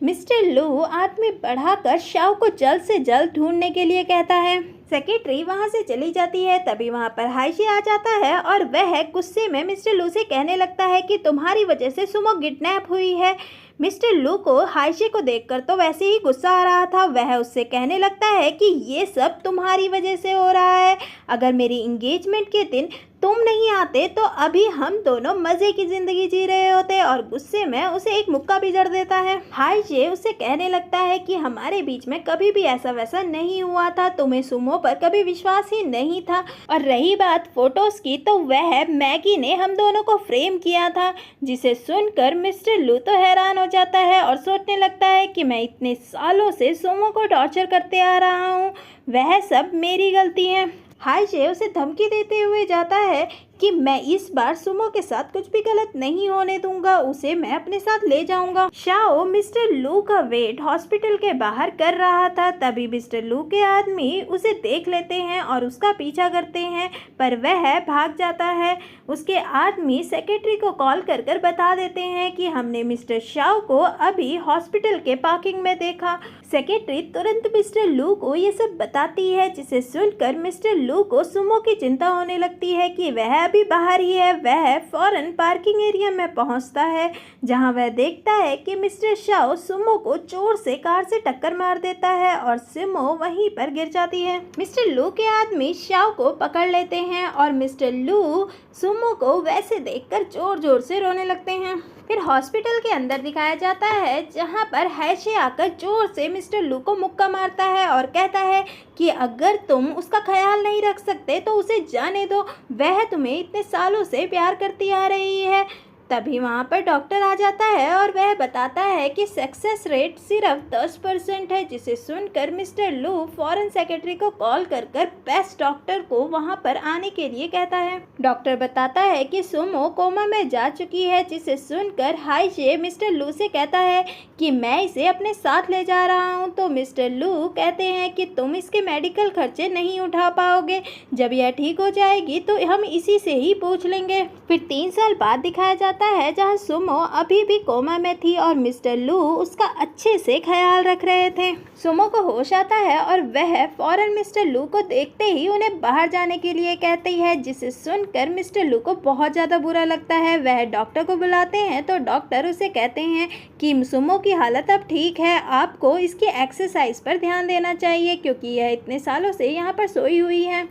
मिस्टर लू आदमी बढ़ाकर शाओ को जल्द से जल्द ढूंढने के लिए कहता है। सेक्रेटरी वहां से चली जाती है। तभी वहां पर हाइशी आ जाता है और वह गुस्से में मिस्टर लू से कहने लगता है कि तुम्हारी वजह से सुमो किडनैप हुई है। मिस्टर लू को हाइशी को देखकर तो वैसे ही गुस्सा आ रहा था। वह उससे कहने लगता है कि ये सब तुम्हारी वजह से हो रहा है, अगर मेरी इंगेजमेंट के दिन तुम नहीं आते तो अभी हम दोनों मजे की जिंदगी जी रहे होते, और गुस्से में उसे एक मुक्का भी जड़ देता है। हाइशे उसे कहने लगता है कि हमारे बीच में कभी भी ऐसा वैसा नहीं हुआ था, तुम्हें सुमो पर कभी विश्वास ही नहीं था। और रही बात फोटोज की, तो वह मैगी ने हम दोनों को फ्रेम किया था। जिसे सुनकर मिस्टर लू तो हैरान हो जाता है और सोचने लगता है कि मैं इतने सालों से सुमो को टॉर्चर करते आ रहा हूँ, वह सब मेरी गलती है। हाइशे उसे धमकी देते हुए जाता है कि मैं इस बार सुमो के साथ कुछ भी गलत नहीं होने दूंगा, उसे मैं अपने साथ ले जाऊंगा। शाओ मिस्टर लू का वेट हॉस्पिटल के बाहर कर रहा था। तभी मिस्टर लू के आदमी उसे देख लेते हैं और उसका पीछा करते हैं, पर वह भाग जाता है। उसके आदमी सेक्रेटरी को कॉल कर कर बता देते हैं कि हमने मिस्टर शाओ को अभी हॉस्पिटल के पार्किंग में देखा। सेक्रेटरी तुरंत मिस्टर लू को ये सब बताती है, जिसे सुनकर मिस्टर लू को सुमो की चिंता होने लगती है कि वह अभी बाहर ही है। वह फौरन पार्किंग एरिया में पहुंचता है, जहां वह देखता है कि मिस्टर शाओ सुमो को जोर से कार से टक्कर मार देता है और सुमो वहीं पर गिर जाती है। मिस्टर लू के आदमी शाओ को पकड़ लेते हैं और मिस्टर लू सुमो को वैसे देखकर जोर जोर से रोने लगते हैं। फिर हॉस्पिटल के अंदर दिखाया जाता है जहां पर हैशे आकर जोर से मिस्टर लू को मुक्का मारता है और कहता है कि अगर तुम उसका ख्याल नहीं रख सकते तो उसे जाने दो, वह तुम्हें इतने सालों से प्यार करती आ रही है। तभी वहाँ पर डॉक्टर आ जाता है और वह बताता है कि सक्सेस रेट सिर्फ 10% है, जिसे सुनकर मिस्टर लू फॉरेन सेक्रेटरी को कॉल कर कर बेस्ट डॉक्टर को वहाँ पर आने के लिए कहता है। डॉक्टर बताता है कि सुमो कोमा में जा चुकी है, जिसे सुनकर हाइशे मिस्टर लू से कहता है कि मैं इसे अपने साथ ले जा रहा हूँ। तो मिस्टर लू कहते हैं कि तुम इसके मेडिकल खर्चे नहीं उठा पाओगे, जब यह ठीक हो जाएगी तो हम इसी से ही पूछ लेंगे। फिर 3 साल बाद दिखाया जाता है जहां सुमो अभी भी कोमा में थी और मिस्टर लू उसका अच्छे से ख्याल रख रहे थे। सुमो को होश आता है और वह फौरन मिस्टर लू को देखते ही उन्हें बाहर जाने के लिए कहती है, जिसे सुनकर मिस्टर लू को बहुत ज़्यादा बुरा लगता है। वह डॉक्टर को बुलाते हैं तो डॉक्टर उसे कहते हैं कि सुमो की हालत अब ठीक है, आपको इसकी एक्सरसाइज पर ध्यान देना चाहिए क्योंकि यह इतने सालों से यहाँ पर सोई हुई है।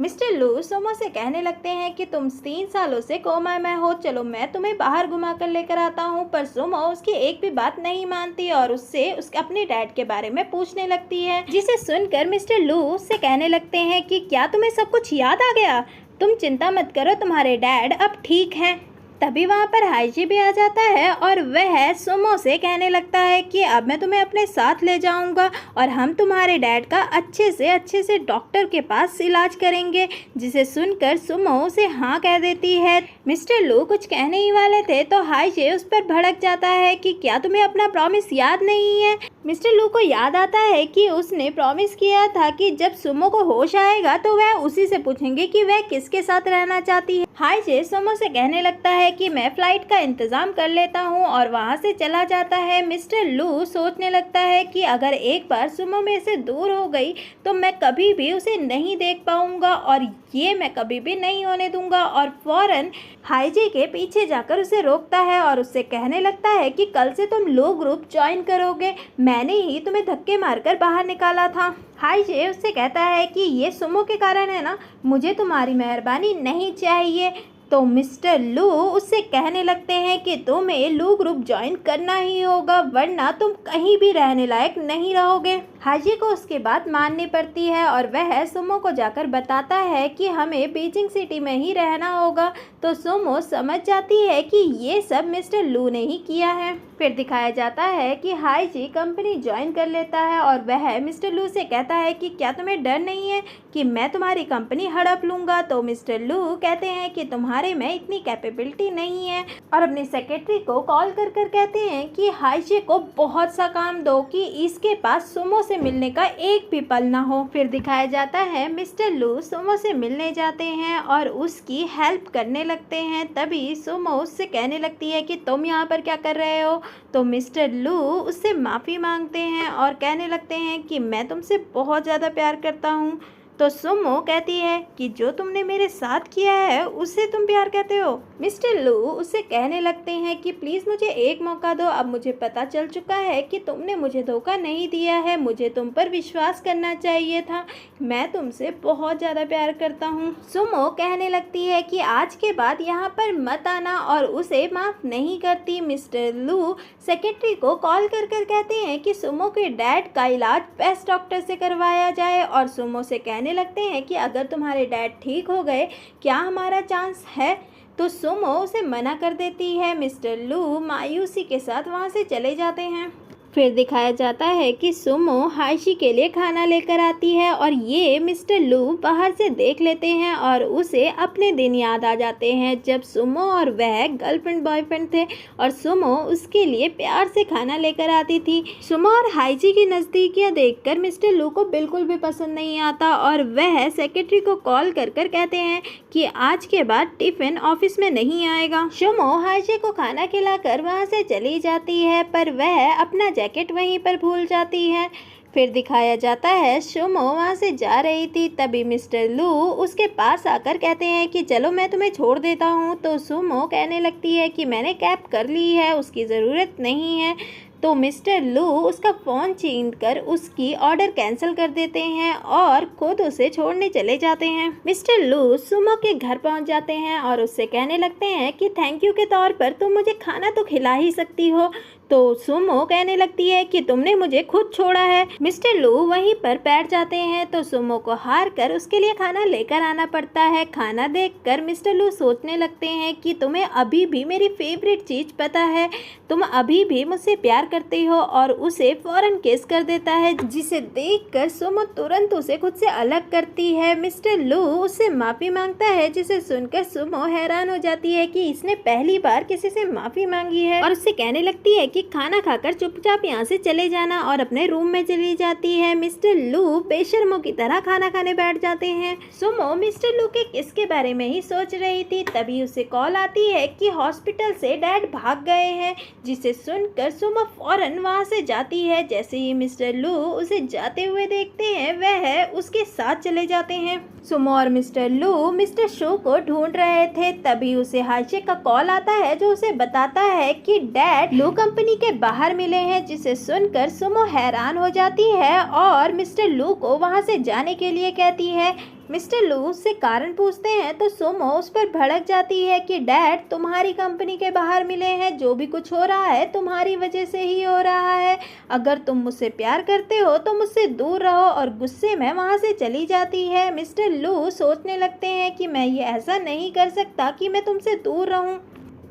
मिस्टर लू सुमो से कहने लगते हैं कि तुम 3 सालों से कोमा में हो, चलो मैं तुम्हें बाहर घुमा कर लेकर आता हूँ। पर सुमो उसकी एक भी बात नहीं मानती और उससे उसके अपने डैड के बारे में पूछने लगती है, जिसे सुनकर मिस्टर लू उससे कहने लगते हैं कि क्या तुम्हें सब कुछ याद आ गया? तुम चिंता मत करो, तुम्हारे डैड अब ठीक हैं। तभी वहाँ पर हाइजी भी आ जाता है और वह सुमो से कहने लगता है कि अब मैं तुम्हें अपने साथ ले जाऊंगा और हम तुम्हारे डैड का अच्छे से डॉक्टर के पास इलाज करेंगे। जिसे सुनकर सुमो उसे हाँ कह देती है। मिस्टर लू कुछ कहने ही वाले थे तो हाइजी उस पर भड़क जाता है कि क्या तुम्हें अपना प्रॉमिस याद नहीं है? मिस्टर लू को याद आता है कि उसने प्रॉमिस किया था कि जब सुमो को होश आएगा तो वह उसी से पूछेंगे कि वह किसके साथ रहना चाहती है। हाइजे सुमो से कहने लगता है कि मैं फ्लाइट का इंतज़ाम कर लेता हूँ और वहाँ से चला जाता है। मिस्टर लू सोचने लगता है कि अगर एक बार सुमो में से दूर हो गई तो मैं कभी भी उसे नहीं देख पाऊँगा और ये मैं कभी भी नहीं होने दूंगा। और फौरन हाइजे के पीछे जाकर उसे रोकता है और उससे कहने लगता है कि कल से तुम लो ग्रुप ज्वाइन करोगे, मैंने ही तुम्हें धक्के मारकर बाहर निकाला था। हाइजे उससे कहता है कि ये सुमो के कारण है ना, मुझे तुम्हारी मेहरबानी नहीं चाहिए। तो मिस्टर लू उससे कहने लगते हैं कि तुम्हें लू ग्रुप ज्वाइन करना ही होगा वरना तुम कहीं भी रहने लायक नहीं रहोगे। हाजी को उसकी बात माननी पड़ती है और वह सुमो को जाकर बताता है कि हमें बीजिंग सिटी में ही रहना होगा। तो सुमो समझ जाती है कि ये सब मिस्टर लू ने ही किया है। फिर दिखाया जाता है कि हाईजी कंपनी ज्वाइन कर लेता है और वह मिस्टर लू से कहता है कि क्या तुम्हें डर नहीं है कि मैं तुम्हारी कंपनी हड़प लूँगा। तो मिस्टर लू कहते हैं कि तुम्हारे में इतनी कैपेबिलिटी नहीं है और अपने सेक्रेटरी को कॉल कर कर कहते हैं कि हाईजी को बहुत सा काम दो कि इसके पास सुमो से मिलने का एक भी पल ना हो। फिर दिखाया जाता है मिस्टर लू सुमो से मिलने जाते हैं और उसकी हेल्प करने लगते हैं। तभी सुमो उससे कहने लगती है कि तुम यहाँ पर क्या कर रहे हो। तो मिस्टर लू उससे माफ़ी मांगते हैं और कहने लगते हैं कि मैं तुमसे बहुत ज़्यादा प्यार करता हूँ। तो सुमो कहती है कि जो तुमने मेरे साथ किया है उससे तुम प्यार कहते हो। मिस्टर लू उससे कहने लगते हैं कि प्लीज़ मुझे एक मौका दो, अब मुझे पता चल चुका है कि तुमने मुझे धोखा नहीं दिया है, मुझे तुम पर विश्वास करना चाहिए था, मैं तुमसे बहुत ज़्यादा प्यार करता हूँ। सुमो कहने लगती है कि आज के बाद यहाँ पर मत आना और उसे माफ़ नहीं करती। मिस्टर लू सेक्रेटरी को कॉल कर कर कहते हैं कि सुमो के डैड का इलाज बेस्ट डॉक्टर से करवाया जाए और सुमो से कहने लगते हैं कि अगर तुम्हारे डैड ठीक हो गए क्या हमारा चांस है। तो सुमो उसे मना कर देती है। मिस्टर लू मायूसी के साथ वहाँ से चले जाते हैं। फिर दिखाया जाता है कि सुमो हाइशी के लिए खाना लेकर आती है और ये मिस्टर लू बाहर से देख लेते हैं और उसे अपने दिन याद आ जाते हैं जब सुमो और वह गर्लफ्रेंड बॉयफ्रेंड थे और सुमो उसके लिए प्यार से खाना लेकर आती थी। सुमो और हाइशी की नज़दीकियाँ देखकर मिस्टर लू को बिल्कुल भी पसंद नहीं आता और वह सेक्रेटरी को कॉल कर कर कहते हैं कि आज के बाद टिफ़िन ऑफिस में नहीं आएगा। सुमो हाइशी को खाना खिलाकर वहाँ से चली जाती है पर वह अपना जैकेट वहीं पर भूल जाती है। फिर दिखाया जाता है सुमो वहाँ से जा रही थी, तभी मिस्टर लू उसके पास आकर कहते हैं कि चलो मैं तुम्हें छोड़ देता हूँ। तो सुमो कहने लगती है कि मैंने कैब कर ली है, उसकी ज़रूरत नहीं है। तो मिस्टर लू उसका फ़ोन छीनकर उसकी ऑर्डर कैंसिल कर देते हैं और खुद उसे छोड़ने चले जाते हैं। मिस्टर लू सुमो के घर पहुंच जाते हैं और उससे कहने लगते हैं कि थैंक यू के तौर पर तुम मुझे खाना तो खिला ही सकती हो। तो सुमो कहने लगती है कि तुमने मुझे खुद छोड़ा है। मिस्टर लू वहीं पर बैठ जाते हैं तो सुमो को हार कर उसके लिए खाना लेकर आना पड़ता है। खाना देखकर मिस्टर लू सोचने लगते हैं कि तुम्हें अभी भी मेरी फेवरेट चीज़ पता है, तुम अभी भी मुझसे प्यार करते हो और उसे फौरन किस कर देता है, जिसे देखकर सुमो तुरंत उसे खुद से अलग करती है। मिस्टर लू उससे माफ़ी मांगता है जिसे सुनकर सुमो हैरान हो जाती है कि इसने पहली बार किसी से माफ़ी मांगी है और उससे कहने लगती है कि खाना खाकर चुपचाप यहाँ से चले जाना और अपने रूम में चली जाती है। मिस्टर लू बेशर्मों की तरह खाना खाने बैठ जाते हैं। सुमो मिस्टर लू के किस के बारे में ही सोच रही थी, तभी उसे कॉल आती है कि हॉस्पिटल से डैड भाग गए हैं, जिसे सुनकर सुमो फौरन वहाँ से जाती है। जैसे ही मिस्टर लू उसे जाते हुए देखते हैं वह उसके साथ चले जाते हैं। सुमो और मिस्टर लू मिस्टर शो को ढूंढ रहे थे, तभी उसे हाइशे का कॉल आता है जो उसे बताता है कि डैड लू कंपनी के बाहर मिले हैं, जिसे सुनकर सुमो हैरान हो जाती है और मिस्टर लू को वहां से जाने के लिए कहती है। मिस्टर लू उससे कारण पूछते हैं तो सुमो उस पर भड़क जाती है कि डैड, तुम्हारी कंपनी के बाहर मिले हैं, जो भी कुछ हो रहा है तुम्हारी वजह से ही हो रहा है। अगर तुम मुझसे प्यार करते हो तो मुझसे दूर रहो, और गुस्से में वहाँ से चली जाती है। मिस्टर लू सोचने लगते हैं कि मैं ये ऐसा नहीं कर सकता कि मैं तुमसे दूर रहूं।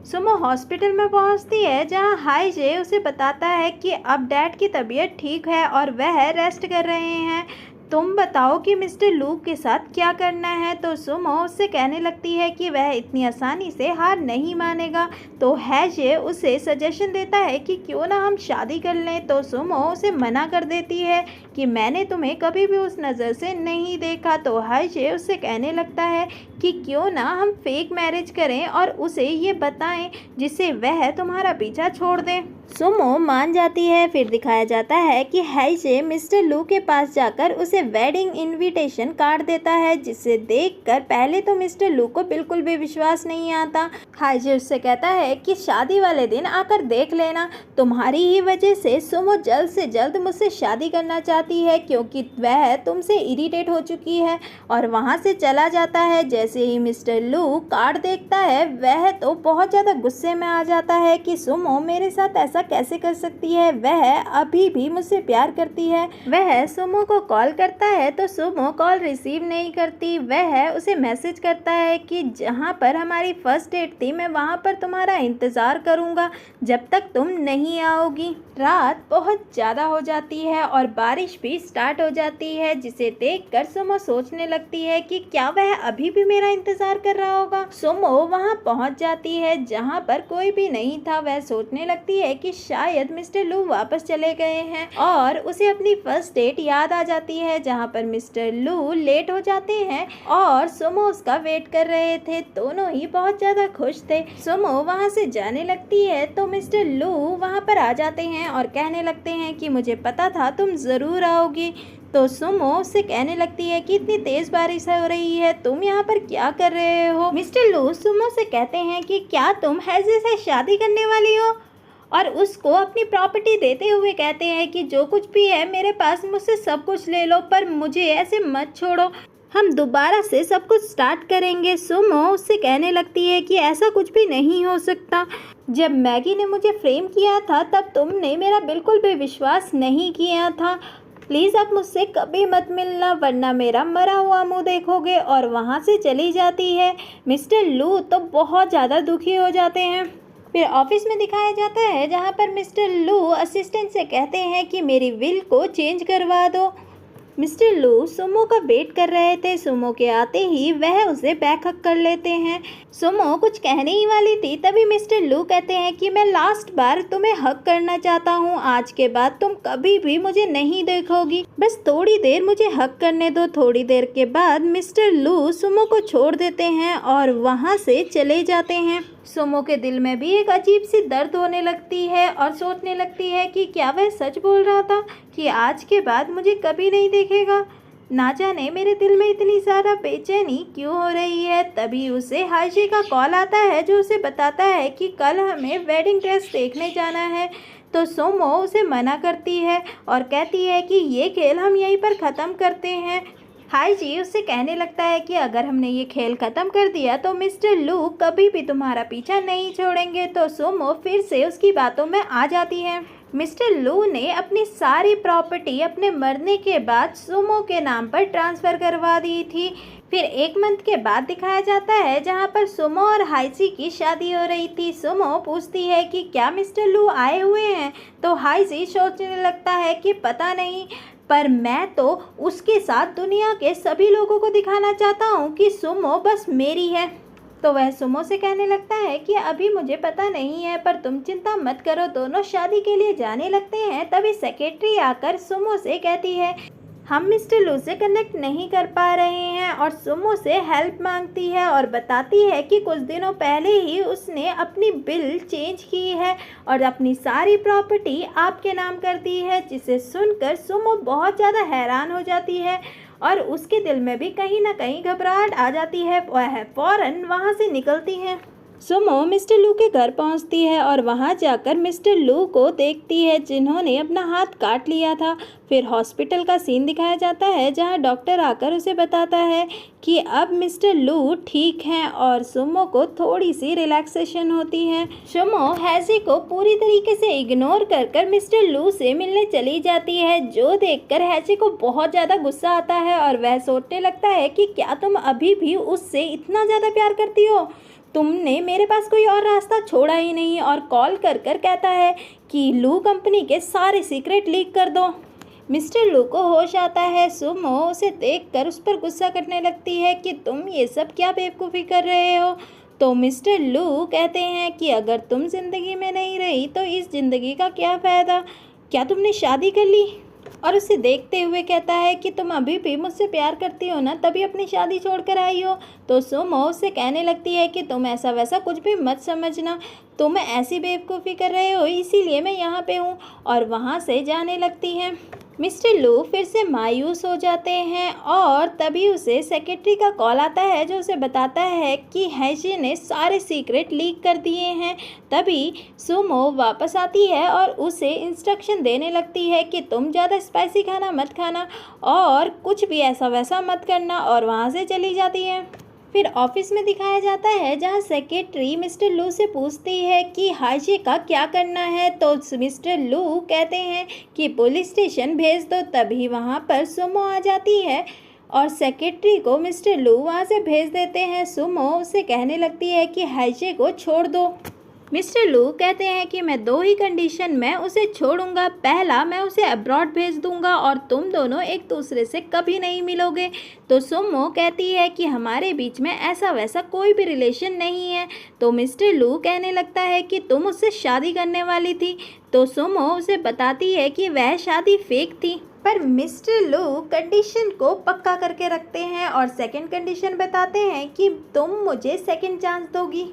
सुमो हॉस्पिटल में पहुंचती है, जहां हाईजे उसे बताता है कि अब डैड की तबीयत ठीक है और वह रेस्ट कर रहे हैं। तुम बताओ कि मिस्टर लू के साथ क्या करना है। तो सुमो उससे कहने लगती है कि वह इतनी आसानी से हार नहीं मानेगा। तो हाईजे उसे सजेशन देता है कि क्यों ना हम शादी कर लें। तो सुमो उसे मना कर देती है कि मैंने तुम्हें कभी भी उस नज़र से नहीं देखा। तो हाईजे उससे कहने लगता है कि क्यों ना हम फेक मैरिज करें और उसे ये बताएं जिससे वह तुम्हारा पीछा छोड़ दे। सुमो मान जाती है। फिर दिखाया जाता है कि हाईजे मिस्टर लू के पास जाकर उसे वेडिंग इनविटेशन कार्ड देता है, जिसे देखकर पहले तो मिस्टर लू को बिल्कुल भी विश्वास नहीं आता। हाईजे उससे कहता है कि शादी वाले दिन आकर देख लेना, तुम्हारी ही वजह से सुमो जल्द से जल्द मुझसे शादी करना चाहती है, क्योंकि वह तुमसे इरिटेट हो चुकी है। और वहाँ से चला जाता है। जैसे ही मिस्टर लू कार्ड देखता है, वह तो बहुत ज़्यादा गुस्से में आ जाता है कि सुमो मेरे साथ ऐसा कैसे कर सकती है, वह अभी भी मुझसे प्यार करती है। वह सुमो को कॉल करता है तो सुमो कॉल रिसीव नहीं करती। वह उसे मैसेज करता है कि जहाँ पर हमारी फर्स्ट डेट थी मैं वहाँ पर तुम्हारा इंतज़ार करूँगा जब तक तुम नहीं आओगी। रात बहुत ज़्यादा हो जाती है और बारिश भी स्टार्ट हो जाती है, जिसे देखकर सुमो सोचने लगती है कि क्या वह अभी भी मेरा इंतज़ार कर रहा होगा। सुमो वहाँ पहुँच जाती है जहाँ पर कोई भी नहीं था। वह सोचने लगती है कि शायद मिस्टर लू वापस चले गए हैं, और उसे अपनी फर्स्ट डेट याद आ जाती है जहाँ पर मिस्टर लू लेट हो जाते हैं और सुमो उसका वेट कर रहे थे। दोनों ही बहुत ज्यादा खुश थे। सुमो वहाँ से जाने लगती है तो मिस्टर लू वहाँ पर आ जाते हैं और कहने लगते हैं कि मुझे पता था तुम जरूर आओगी। तो सुमो उससे कहने लगती है कि इतनी तेज बारिश हो रही है, तुम यहाँ पर क्या कर रहे हो। मिस्टर लू सुमो से कहते हैं कि क्या तुम हाईजे से शादी करने वाली हो, और उसको अपनी प्रॉपर्टी देते हुए कहते हैं कि जो कुछ भी है मेरे पास मुझसे सब कुछ ले लो, पर मुझे ऐसे मत छोड़ो, हम दोबारा से सब कुछ स्टार्ट करेंगे। सुमो उससे कहने लगती है कि ऐसा कुछ भी नहीं हो सकता। जब मैगी ने मुझे फ्रेम किया था तब तुमने मेरा बिल्कुल भी विश्वास नहीं किया था। प्लीज़ अब मुझसे कभी मत मिलना, वरना मेरा मरा हुआ मुंह देखोगे। और वहाँ से चली जाती है। मिस्टर लू तो बहुत ज़्यादा दुखी हो जाते हैं। फिर ऑफिस में दिखाया जाता है जहाँ पर मिस्टर लू असिस्टेंट से कहते हैं कि मेरी विल को चेंज करवा दो। मिस्टर लू सुमो का वेट कर रहे थे। सुमो के आते ही वह उसे बैकअप कर लेते हैं। सुमो कुछ कहने ही वाली थी, तभी मिस्टर लू कहते हैं कि मैं लास्ट बार तुम्हें हक करना चाहता हूँ, आज के बाद तुम कभी भी मुझे नहीं देखोगी, बस थोड़ी देर मुझे हक करने दो। थोड़ी देर के बाद मिस्टर लू सुमो को छोड़ देते हैं और वहाँ से चले जाते हैं। सुमो के दिल में भी एक अजीब सी दर्द होने लगती है और सोचने लगती है कि क्या वह सच बोल रहा था कि आज के बाद मुझे कभी नहीं देखेगा। ना जाने मेरे दिल में इतनी ज़्यादा बेचैनी क्यों हो रही है। तभी उसे हाईजे का कॉल आता है जो उसे बताता है कि कल हमें वेडिंग ड्रेस देखने जाना है। तो सुमो उसे मना करती है और कहती है कि ये खेल हम यहीं पर ख़त्म करते हैं। हाईजी उससे कहने लगता है कि अगर हमने ये खेल ख़त्म कर दिया तो मिस्टर लू कभी भी तुम्हारा पीछा नहीं छोड़ेंगे। तो सुमो फिर से उसकी बातों में आ जाती है। मिस्टर लू ने अपनी सारी प्रॉपर्टी अपने मरने के बाद सुमो के नाम पर ट्रांसफ़र करवा दी थी। फिर एक मंथ के बाद दिखाया जाता है जहां पर सुमो और हाईजी की शादी हो रही थी। सुमो पूछती है कि क्या मिस्टर लू आए हुए हैं, तो हाईजी सोचने लगता है कि पता नहीं, पर मैं तो उसके साथ दुनिया के सभी लोगों को दिखाना चाहता हूँ कि सुमो बस मेरी है। तो वह सुमो से कहने लगता है कि अभी मुझे पता नहीं है, पर तुम चिंता मत करो। दोनों शादी के लिए जाने लगते हैं। तभी सेक्रेटरी आकर सुमो से कहती है हम मिस्टर लू से कनेक्ट नहीं कर पा रहे हैं, और सुमो से हेल्प मांगती है और बताती है कि कुछ दिनों पहले ही उसने अपनी बिल चेंज की है और अपनी सारी प्रॉपर्टी आपके नाम कर दी है। जिसे सुनकर सुमो बहुत ज़्यादा हैरान हो जाती है और उसके दिल में भी कहीं ना कहीं घबराहट आ जाती है। वह फ़ौरन वहाँ से निकलती है। सुमो मिस्टर लू के घर पहुंचती है और वहां जाकर मिस्टर लू को देखती है जिन्होंने अपना हाथ काट लिया था। फिर हॉस्पिटल का सीन दिखाया जाता है जहां डॉक्टर आकर उसे बताता है कि अब मिस्टर लू ठीक हैं और सुमो को थोड़ी सी रिलैक्सेशन होती है। सुमो हैजी को पूरी तरीके से इग्नोर कर मिस्टर लू से मिलने चली जाती है, जो देखकर हैजी को बहुत ज़्यादा गुस्सा आता है और वह सोचने लगता है कि क्या तुम अभी भी उससे इतना ज़्यादा प्यार करती हो। तुमने मेरे पास कोई और रास्ता छोड़ा ही नहीं। और कॉल कर कहता है कि लू कंपनी के सारे सीक्रेट लीक कर दो। मिस्टर लू को होश आता है। सुमो उसे देखकर उस पर गुस्सा करने लगती है कि तुम ये सब क्या बेवकूफ़ी कर रहे हो। तो मिस्टर लू कहते हैं कि अगर तुम ज़िंदगी में नहीं रही तो इस ज़िंदगी का क्या फ़ायदा, क्या तुमने शादी कर ली। और उसे देखते हुए कहता है कि तुम अभी भी मुझसे प्यार करती हो ना, तभी अपनी शादी छोड़कर आई हो। तो सुमो उससे कहने लगती है कि तुम ऐसा वैसा कुछ भी मत समझना, तुम ऐसी बेवकूफ़ी कर रहे हो, इसीलिए मैं यहाँ पे हूँ। और वहाँ से जाने लगती है। मिस्टर लू फिर से मायूस हो जाते हैं और तभी उसे सेक्रेटरी का कॉल आता है जो उसे बताता है कि हैजी ने सारे सीक्रेट लीक कर दिए हैं। तभी सुमो वापस आती है और उसे इंस्ट्रक्शन देने लगती है कि तुम ज़्यादा स्पाइसी खाना मत खाना और कुछ भी ऐसा वैसा मत करना, और वहाँ से चली जाती है। फिर ऑफिस में दिखाया जाता है जहां सेक्रेटरी मिस्टर लू से पूछती है कि हाजी का क्या करना है। तो मिस्टर लू कहते हैं कि पुलिस स्टेशन भेज दो। तभी वहां पर सुमो आ जाती है और सेक्रेटरी को मिस्टर लू वहां से भेज देते हैं। सुमो उसे कहने लगती है कि हाजी को छोड़ दो। मिस्टर लू कहते हैं कि मैं दो ही कंडीशन में उसे छोड़ूंगा। पहला, मैं उसे अब्रॉड भेज दूंगा और तुम दोनों एक दूसरे से कभी नहीं मिलोगे। तो सुमो कहती है कि हमारे बीच में ऐसा वैसा कोई भी रिलेशन नहीं है। तो मिस्टर लू कहने लगता है कि तुम उससे शादी करने वाली थी। तो सुमो उसे बताती है कि वह शादी फेक थी। पर मिस्टर लू कंडीशन को पक्का करके रखते हैं और सेकंड कंडीशन बताते हैं कि तुम मुझे सेकंड चांस दोगी,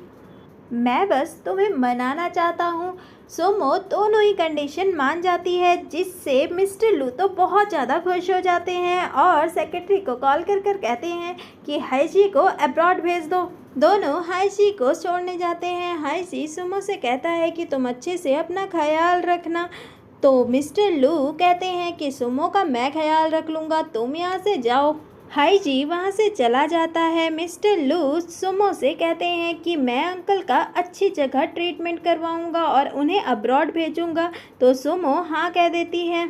मैं बस तुम्हें मनाना चाहता हूँ। सुमो दोनों ही कंडीशन मान जाती है, जिससे मिस्टर लू तो बहुत ज़्यादा खुश हो जाते हैं और सेक्रेटरी को कॉल कर कहते हैं कि हाईजी को अब्रॉड भेज दो। दोनों हाईजी को छोड़ने जाते हैं। हाईजी सुमो से कहता है कि तुम अच्छे से अपना ख्याल रखना। तो मिस्टर लू कहते हैं कि सुमो का मैं ख्याल रख लूँगा, तुम यहाँ से जाओ। हाईजी वहाँ से चला जाता है। मिस्टर लू सुमो से कहते हैं कि मैं अंकल का अच्छी जगह ट्रीटमेंट करवाऊंगा और उन्हें अब्रॉड भेजूंगा। तो सुमो हाँ कह देती है।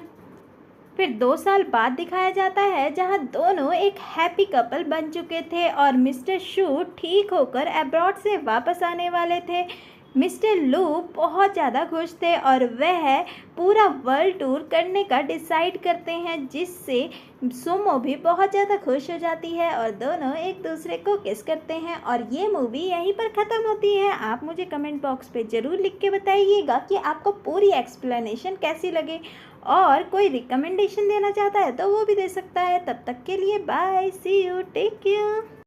फिर 2 साल बाद दिखाया जाता है जहां दोनों एक हैप्पी कपल बन चुके थे और मिस्टर शू ठीक होकर अब्रॉड से वापस आने वाले थे। मिस्टर लू बहुत ज़्यादा खुश थे और वह पूरा वर्ल्ड टूर करने का डिसाइड करते हैं, जिससे सुमो भी बहुत ज़्यादा खुश हो जाती है और दोनों एक दूसरे को किस करते हैं। और ये मूवी यहीं पर ख़त्म होती है। आप मुझे कमेंट बॉक्स पे ज़रूर लिख के बताइएगा कि आपको पूरी एक्सप्लेनेशन कैसी लगे, और कोई रिकमेंडेशन देना चाहता है तो वो भी दे सकता है। तब तक के लिए bye, see you, take care.